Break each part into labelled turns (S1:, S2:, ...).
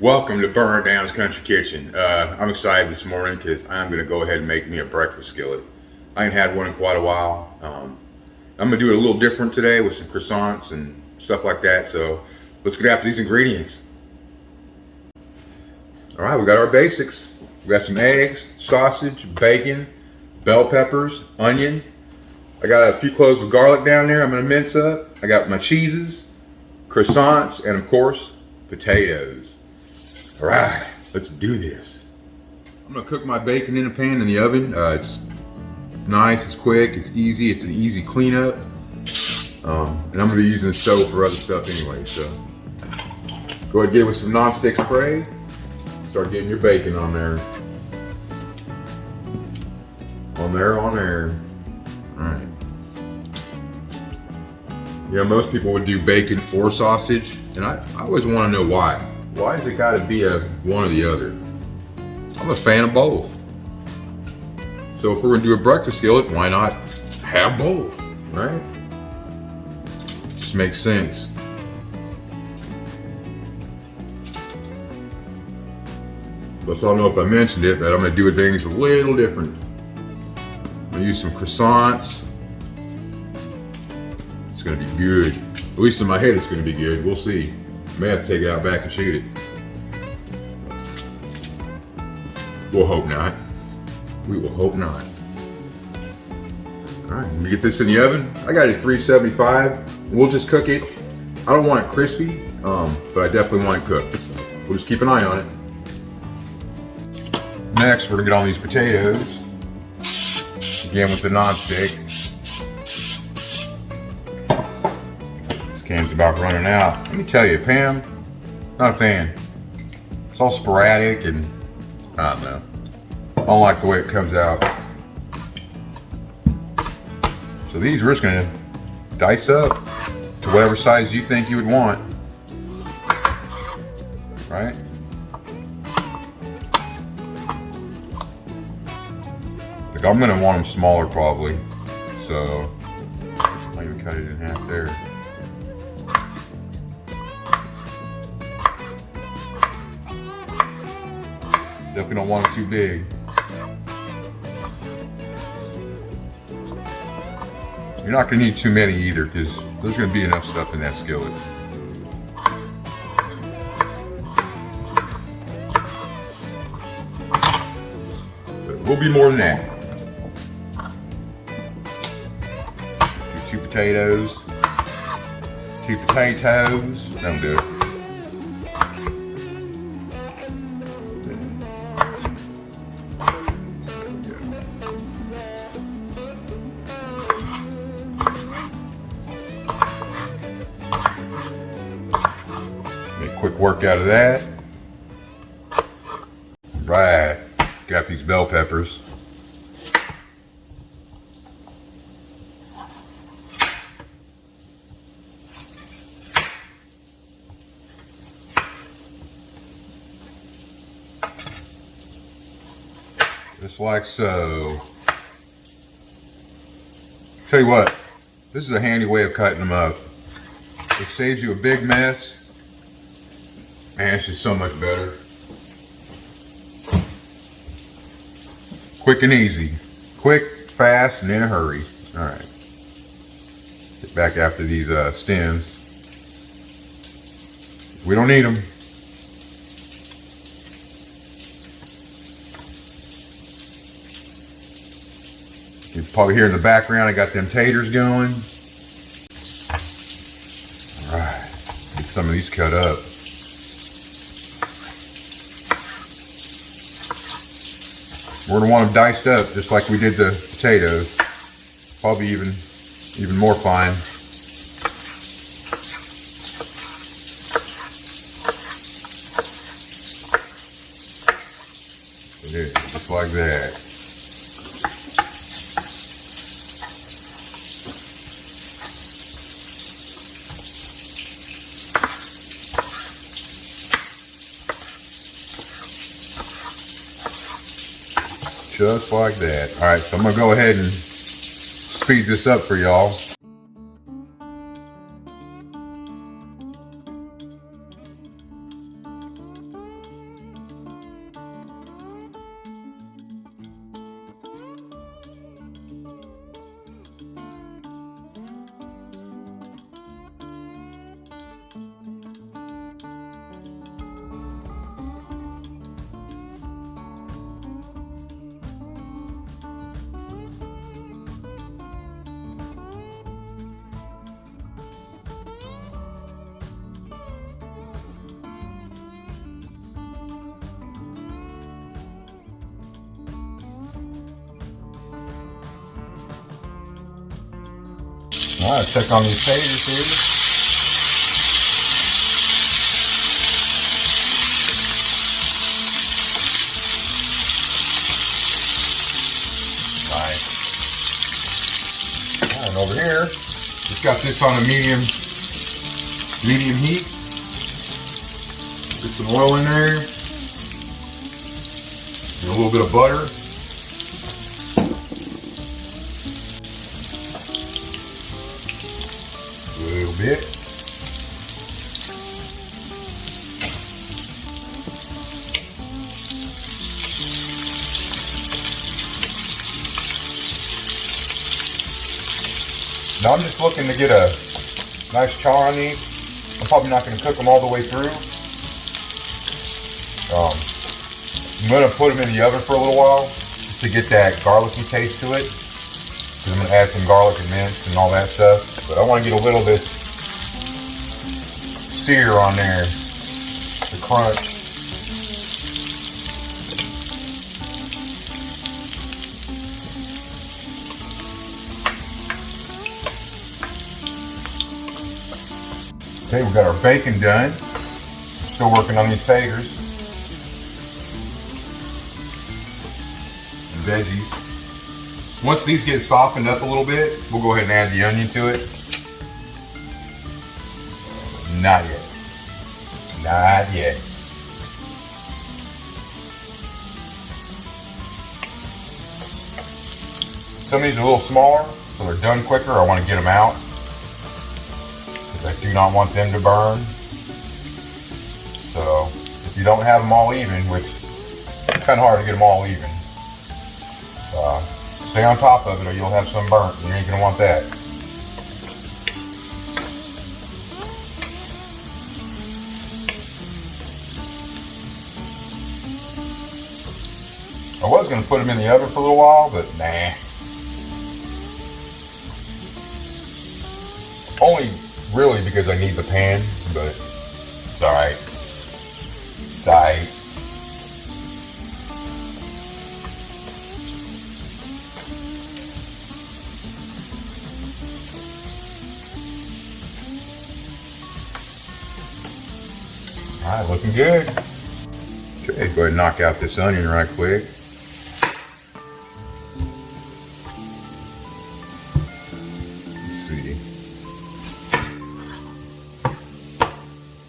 S1: Welcome to Burn Down's Country Kitchen. I'm excited this morning because I'm going to go ahead and make me a breakfast skillet. I ain't had one in quite a while. I'm going to do it a little different today with some croissants and stuff like that. So let's get after these ingredients. All right, we got our basics. We got some eggs, sausage, bacon, bell peppers, onion. I got a few cloves of garlic down there I'm going to mince up. I got my cheeses, croissants, and of course, potatoes. All right, let's do this. I'm gonna cook my bacon in a pan in the oven. It's nice, it's quick, it's easy, it's an easy cleanup. And I'm gonna be using the stove for other stuff anyway, so. Go ahead and get it with some non-stick spray. Start getting your bacon on there. On there. All right. Yeah, most people would do bacon or sausage, and I always wanna know why. Why does it gotta be one or the other? I'm a fan of both. So if we're gonna do a breakfast skillet, why not have both, right? Just makes sense. Plus, I don't know if I mentioned it, but I'm gonna do things a little different. I'm gonna use some croissants. It's gonna be good. At least in my head, it's gonna be good. We'll see. May have to take it out back and shoot it. We'll hope not. We will hope not. All right, let me get this in the oven. I got it at 375. We'll just cook it. I don't want it crispy, but I definitely want it cooked. We'll just keep an eye on it. Next, we're gonna get on these potatoes. Again with the non-stick. Can's about running out. Let me tell you, Pam, not a fan. It's all sporadic and I don't know. I don't like the way it comes out. So these we're just gonna dice up to whatever size you think you would want. Right? Like I'm gonna want them smaller probably. So I'll even cut it in half there. Definitely don't want it too big. You're not gonna need too many either because there's gonna be enough stuff in that skillet. But we'll be more than that. Do 2 potatoes. 2 potatoes. That'll do it. Quick work out of that. Right, got these bell peppers. Just like so. Tell you what, this is a handy way of cutting them up. It saves you a big mess. Man, it's just so much better. Quick and easy. Quick, fast, and in a hurry. All right. Get back after these stems. We don't need them. You can probably hear in the background, I got them taters going. All right. Get some of these cut up. We're gonna want them diced up just like we did the potatoes. Probably even more fine. Just like that. Just like that. All right, so I'm gonna go ahead and speed this up for y'all. All right, check on these taters here. Nice. All right, and over here, just got this on a medium heat. Put some oil in there. And a little bit of butter. A little bit. Now I'm just looking to get a nice char on these. I'm probably not going to cook them all the way through. I'm going to put them in the oven for a little while just to get that garlicky taste to it. Because I'm going to add some garlic and mince and all that stuff. But I want to get a little of this sear on there, the crunch. Okay, we got our bacon done. Still working on these taters and veggies. Once these get softened up a little bit, we'll go ahead and add the onion to it. Not yet. Not yet. Some of these are a little smaller, so they're done quicker. I want to get them out. I do not want them to burn. So if you don't have them all even, which it's kind of hard to get them all even, stay on top of it or you'll have some burnt and you ain't gonna want that. I was gonna put them in the oven for a little while, but nah. Only really because I need the pan, but it's alright. It's alright. Alright, looking good. Okay, go ahead and knock out this onion right quick.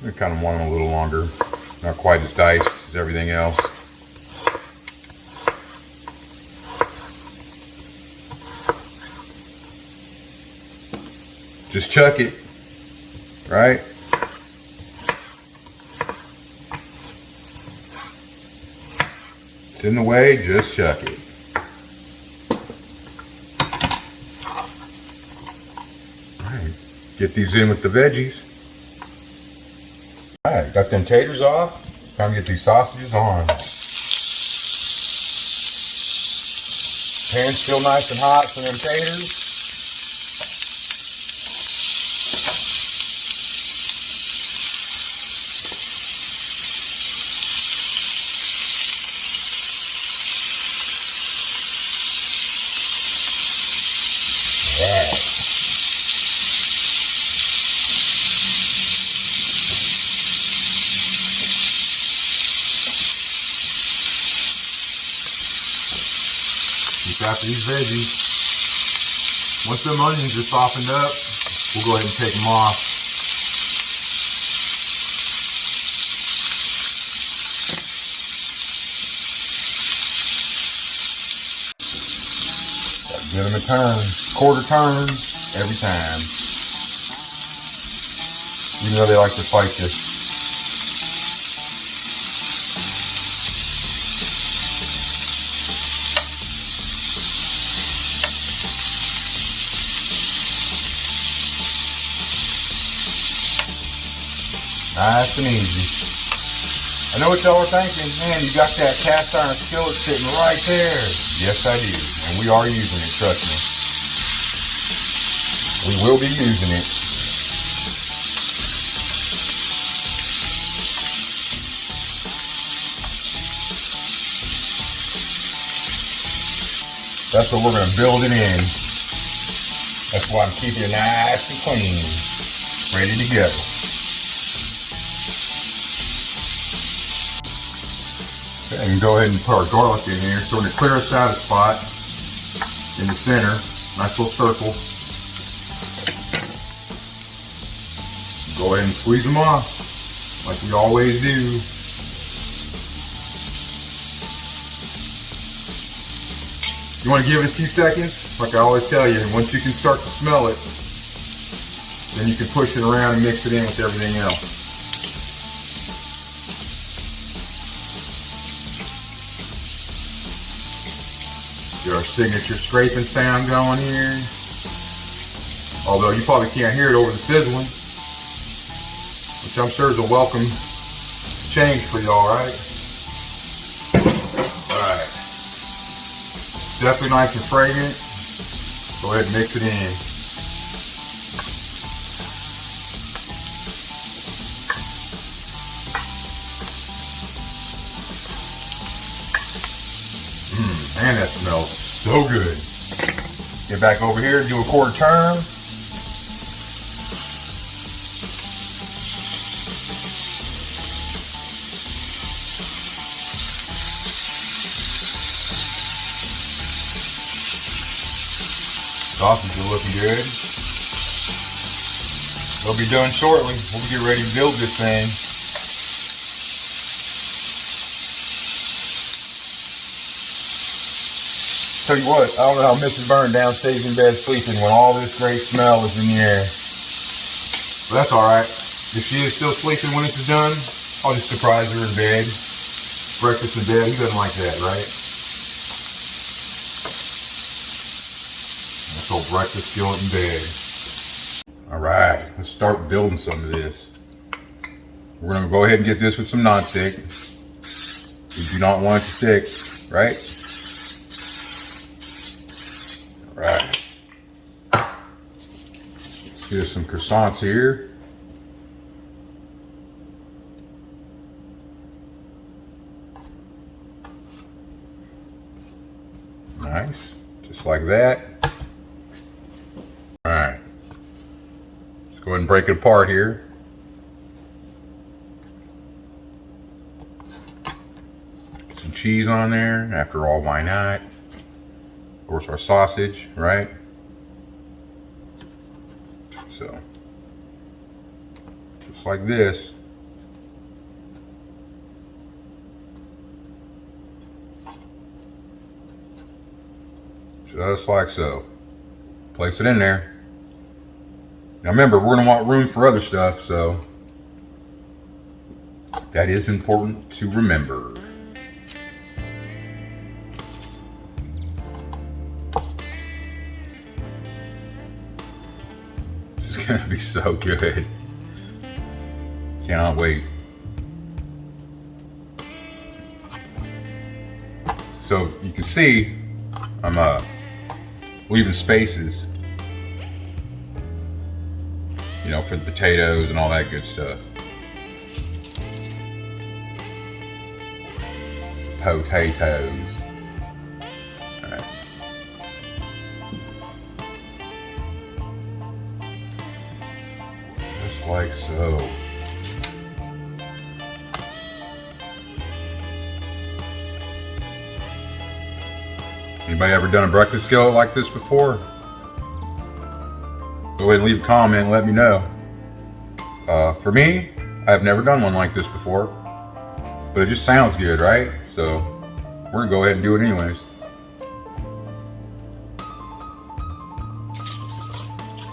S1: I kind of want them a little longer, not quite as diced as everything else. Just chuck it, right? It's in the way, just chuck it. All right, get these in with the veggies. Alright, got them taters off. Time to get these sausages on. Pan's still nice and hot for them taters. Yeah. Keep after these veggies. Once them onions are softened up, we'll go ahead and take them off. Give them a turn, quarter turn every time. Even though they like to fight this. Nice and easy. I know what y'all are thinking, man, you got that cast iron skillet sitting right there. Yes, I do. And we are using it, trust me. We will be using it. That's what we're going to build it in. That's why I'm keeping it nice and clean, ready to go. And go ahead and put our garlic in here. So we're going to clear us out a spot in the center. Nice little circle. Go ahead and squeeze them off like we always do. You want to give it a few seconds? Like I always tell you, once you can start to smell it, then you can push it around and mix it in with everything else. Get our signature scraping sound going here. Although you probably can't hear it over the sizzling, which I'm sure is a welcome change for y'all, right? Alright. Definitely nice and fragrant. Go ahead and mix it in. Man, that smells so good. Get back over here, do a quarter turn. Sausage is looking good. They'll be done shortly. We'll get ready to build this thing. Tell you what, I don't know how Mrs. Byrne downstairs in bed sleeping when all this great smell is in the air. But that's alright. If she is still sleeping when this is done, I'll just surprise her in bed. Breakfast in bed, who doesn't like that, right? That's old breakfast skillet in bed. Alright, let's start building some of this. We're going to go ahead and get this with some nonstick. We do not want it to stick, right? Right. Let's get some croissants here. Nice. Just like that. Alright. Let's go ahead and break it apart here. Some cheese on there. After all, why not? Of course, our sausage, right? So, just like this. Just like so. Place it in there. Now remember, we're going to want room for other stuff, so that is important to remember. It's gonna be so good. Cannot wait. So you can see I'm leaving spaces, you know, for the potatoes and all that good stuff. Potatoes. All right. Just like so. Anybody ever done a breakfast skillet like this before? Go ahead and leave a comment and let me know. For me, I've never done one like this before, but it just sounds good, right? So we're gonna go ahead and do it anyways.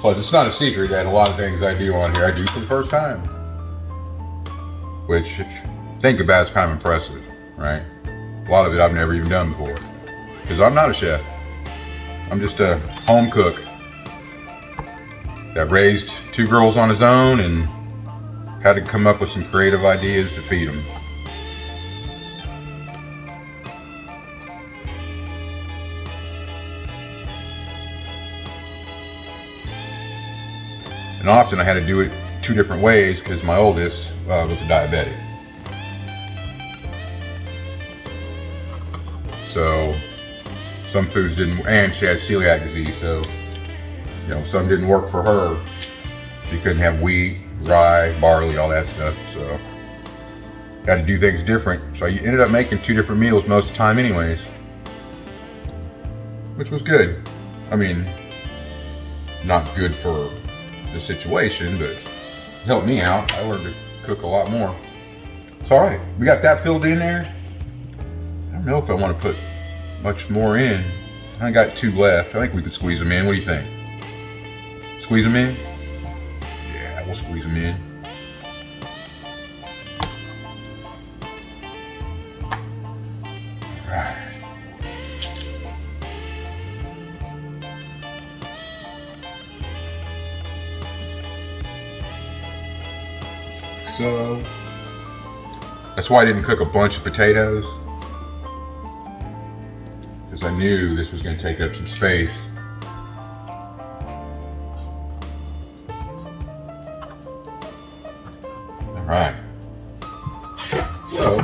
S1: Plus, it's not a secret that a lot of things I do on here, I do for the first time. Which, if you think about it, is kind of impressive, right? A lot of it I've never even done before. Because I'm not a chef. I'm just a home cook that raised 2 girls on his own and had to come up with some creative ideas to feed them. And often I had to do it 2 different ways because my oldest was a diabetic. So some foods didn't, and she had celiac disease, so You know, some didn't work for her. She couldn't have wheat, rye, barley, all that stuff. So had to do things different. So you ended up making 2 different meals most of the time anyways, which was good. I mean, not good for the situation, but it helped me out. I learned to cook a lot more. It's all right. We got that filled in there. I don't know if I want to put much more in. I got 2 left. I think we could squeeze them in. What do you think? Squeeze them in? Yeah, we'll squeeze them in. All right. So that's why I didn't cook a bunch of potatoes, because I knew this was going to take up some space. All right. So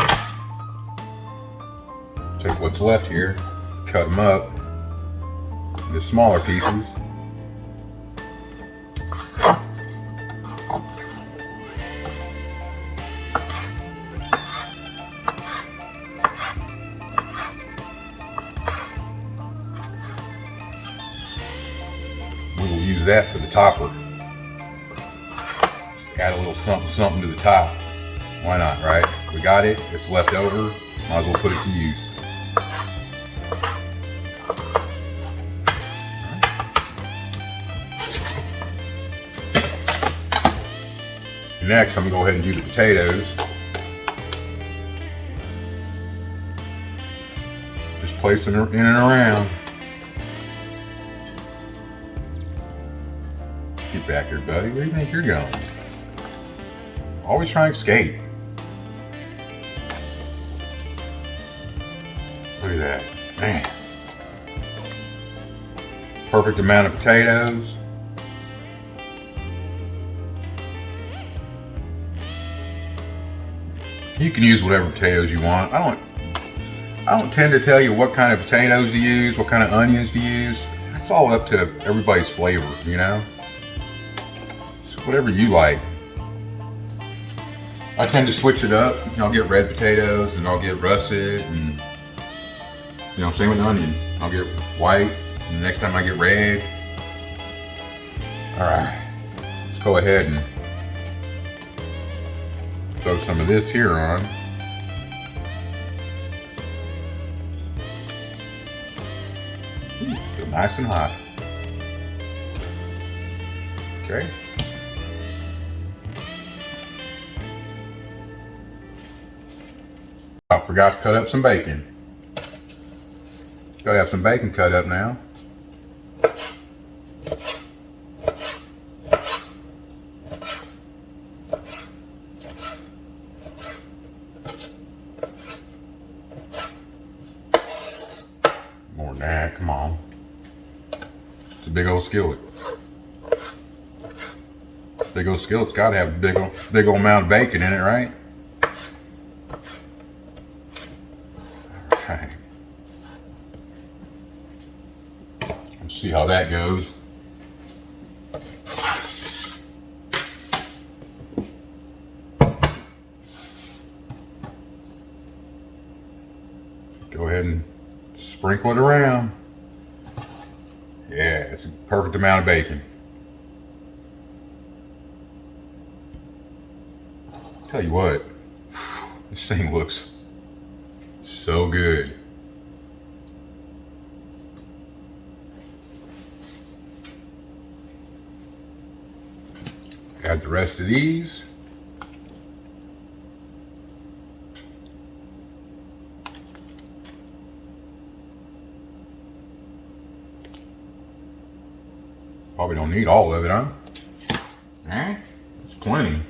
S1: take what's left here, cut them up into smaller pieces. We will use that for the topper. Add a little something to the top. Why not, right? We got it. It's left over. Might as well put it to use. Next, I'm gonna go ahead and do the potatoes. Just place them in and around. Get back here, buddy. Where do you think you're going? Always trying to escape. Look at that. Man. Perfect amount of potatoes. You can use whatever potatoes you want. I don't tend to tell you what kind of potatoes to use, what kind of onions to use. It's all up to everybody's flavor, you know? Just whatever you like. I tend to switch it up. I'll get red potatoes and I'll get russet, and same with onion. I'll get white and the next time I get red. All right, let's go ahead and throw some of this here on. Ooh, still nice and hot. Okay. I forgot to cut up some bacon. Gotta have some bacon cut up now. More than that, come on. It's a big old skillet. Big old skillet's gotta have a big old amount of bacon in it, right? Alright. Let's see how that goes. Go ahead and sprinkle it around. Yeah, it's a perfect amount of bacon. Tell you what, this thing looks so good. Add the rest of these. Probably don't need all of it, huh? That's plenty.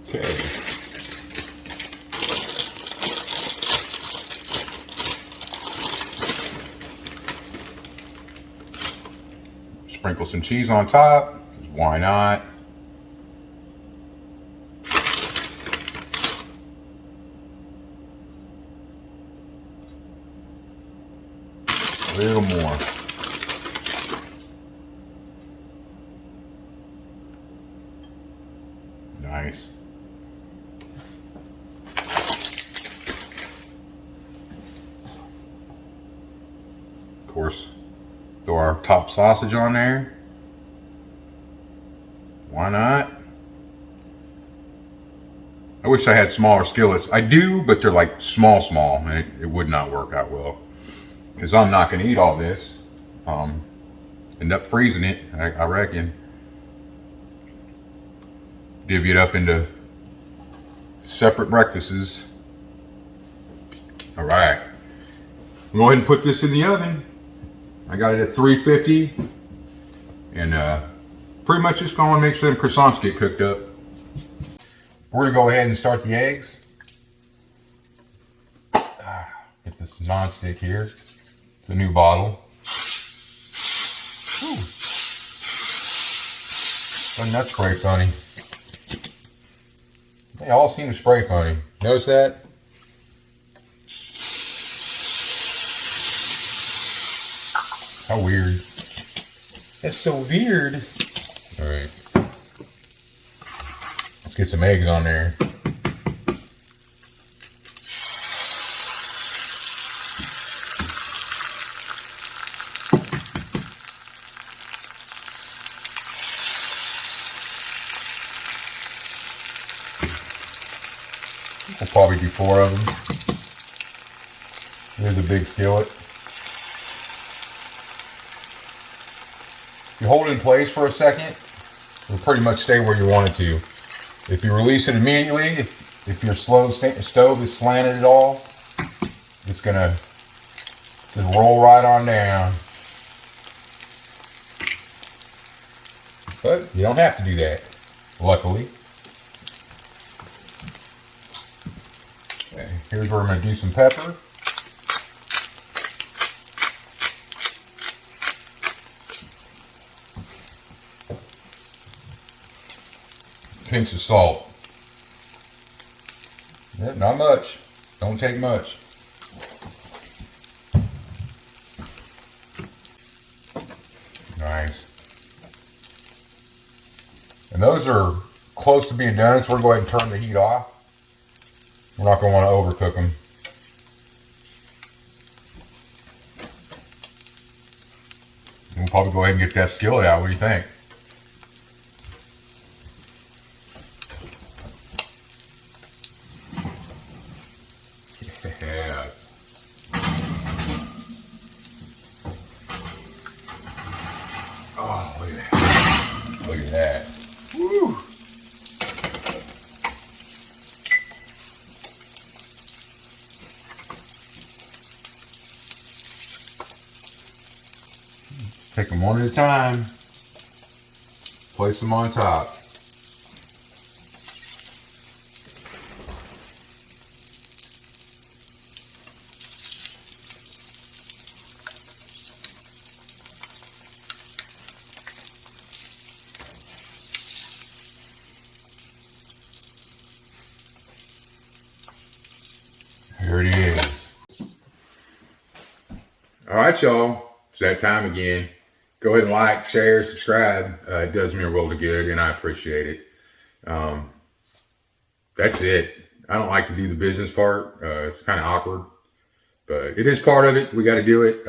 S1: Okay. Sprinkle some cheese on top, 'cause why not? A little little more. Nice. Of course, throw our top sausage on there. Why not? I wish I had smaller skillets. I do, but they're like small, and it would not work out well. Because I'm not going to eat all this. End up freezing it, I reckon. Divvy it up into separate breakfasts. All right. Go ahead and put this in the oven. I got it at 350. And pretty much just going to make sure them croissants get cooked up. We're going to go ahead and start the eggs. Get this nonstick here. It's a new bottle. Whew. Doesn't that spray funny? They all seem to spray funny. Notice that? How weird. That's so weird. Alright. Let's get some eggs on there. We'll probably do 4 of them. Here's a big skillet. You hold it in place for a second, it'll pretty much stay where you want it to. If you release it immediately, if your stove is slanted at all, it's gonna just roll right on down. But you don't have to do that, luckily. Okay, here's where I'm gonna do some pepper. Pinch of salt. Yep, not much. Don't take much. Nice. And those are close to being done, so we're going to go ahead and turn the heat off. We're not going to want to overcook them. We'll probably go ahead and get that skillet out. What do you think? Yeah. Oh, look at that. Look at that. Woo. Take them one at a time. Place them on top. Here it is. All right, y'all. It's that time again. Go ahead and like, share, subscribe. It does me a world of good, and I appreciate it. That's it. I don't like to do the business part. It's kind of awkward, but it is part of it. We got to do it.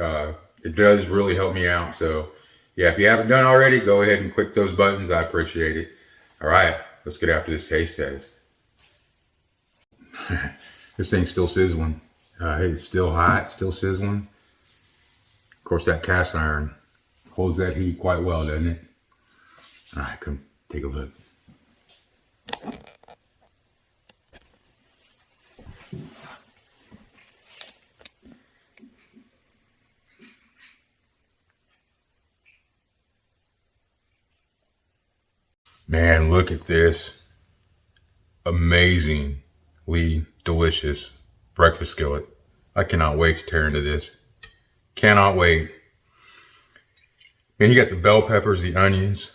S1: It does really help me out. So, yeah, if you haven't done already, go ahead and click those buttons. I appreciate it. All right, let's get after this taste test. This thing's still sizzling. It's still hot, still sizzling. Of course, that cast iron holds that heat quite well, doesn't it? All right, come take a look. Man, look at this. Amazingly delicious breakfast skillet. I cannot wait to tear into this. Cannot wait. And you got the bell peppers, the onions,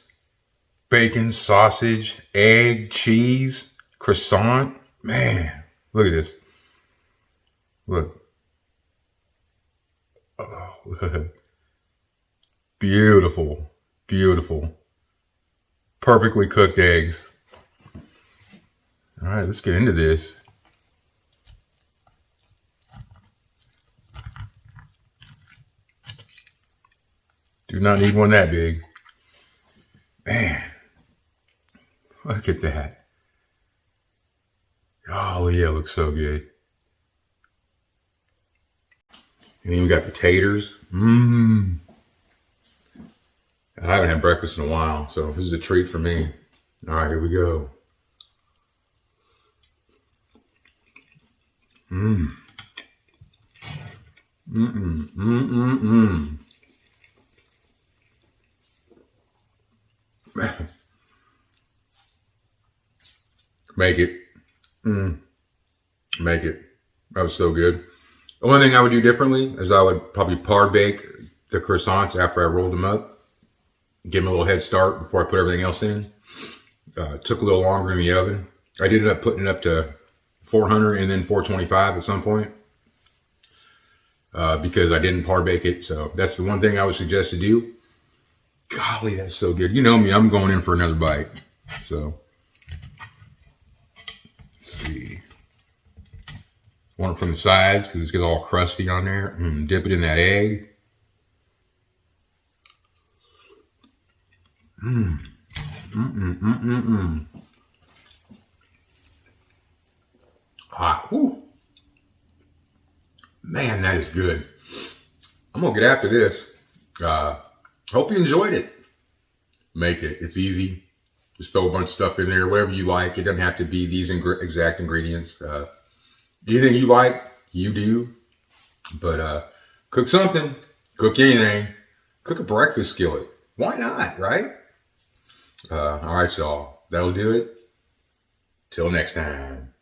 S1: bacon, sausage, egg, cheese, croissant. Man, look at this. Look. Oh, Beautiful, beautiful, perfectly cooked eggs. All right, let's get into this. Do not need one that big. Man, look at that. Oh yeah, it looks so good. And then we got the taters. Mmm. I haven't had breakfast in a while, so this is a treat for me. All right, here we go. Mmm. Mm-mm. Mm-mm-mm. Make it. Mm. Make it. That was so good. The only thing I would do differently is I would probably par bake the croissants after I rolled them up. Give them a little head start before I put everything else in. It took a little longer in the oven. I did end up putting it up to 400 and then 425 at some point because I didn't par bake it. So that's the one thing I would suggest to do. Golly, that's so good. You know me, I'm going in for another bite. So, let's see. Want it from the sides because it's get all crusty on there. Dip it in that egg. Mmm. Mm-mm-mm-mm-mm. Hot. Woo. Man, that is good. I'm going to get after this. Hope you enjoyed it. Make it. It's easy. Just throw a bunch of stuff in there, whatever you like. It doesn't have to be these exact ingredients. Anything you like, you do. But cook something. Cook anything. Cook a breakfast skillet. Why not, right? All right, y'all. That'll do it. Till next time.